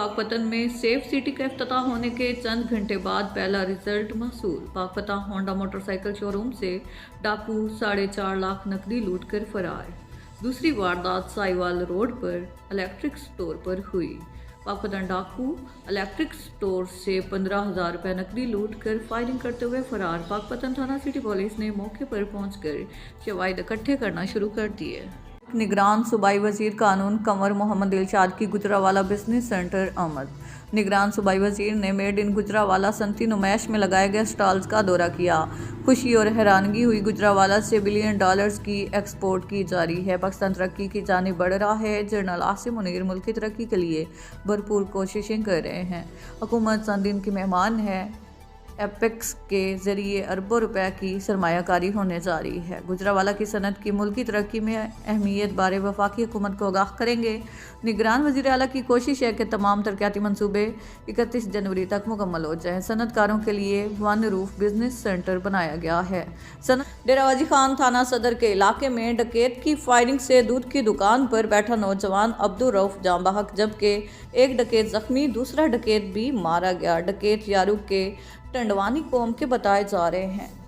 पाकपतन में safe city का इफ्तिताह होने के चंद घंटे बाद पहला रिजल्ट महसूल। पाकपतन होंडा मोटरसाइकिल शोरूम से डाकू 4.5 लाख नकदी लूट कर फरार। दूसरी वारदात साहिवाल रोड पर इलेक्ट्रिक स्टोर पर हुई। पाकपतन डाकू इलेक्ट्रिक स्टोर से 15,000 रुपये नकदी लूट कर फायरिंग करते हुए फरार। पाकपतन थाना सिटी पुलिस ने मौके पर पहुंचकर शवाहिद इकट्ठे करना शुरू कर दिए। निगरान सूबाई वजीर कानून कंवर मोहम्मद दिलशाद की गुजरावाला बिजनेस सेंटर आमद। निगरान सूबाई वजीर ने मेड इन गुजरावाला सनती नुमाइश में लगाए गए स्टॉल्स का दौरा किया। खुशी और हैरानगी हुई। गुजरावाला से बिलियन डॉलर्स की एक्सपोर्ट की जारी है। पाकिस्तान तरक्की की जानिब बढ़ रहा है। जनरल आसिम मुनीर मुल्क की तरक्की के लिए भरपूर कोशिशें कर रहे हैं। हुकूमत चंद दिन की मेहमान है। एपेक्स के जरिए अरबों रुपए की सरमायाकारी होने जा रही है। गुजरावाला की सनत की मुल्की तरक्की में अहमियत बारे वफाकी हुकूमत को आगाह करेंगे। निगरान वज़ीर आला की कोशिश है कि तमाम तरक्याती मनसूबे 31 जनवरी तक मुकम्मल हो जाएं। सनतकारों के लिए वन रूफ बिजनेस सेंटर बनाया गया है। डेरावाजी खान थाना सदर के इलाके में डकैत की फायरिंग से दूध की दुकान पर बैठा नौजवान अब्दुल रऊफ जाँ बहक, जबकि एक डकैत जख्मी, दूसरा डकैत भी मारा गया। डकैत यारूक के टंडवानी कौम के बताए जा रहे हैं।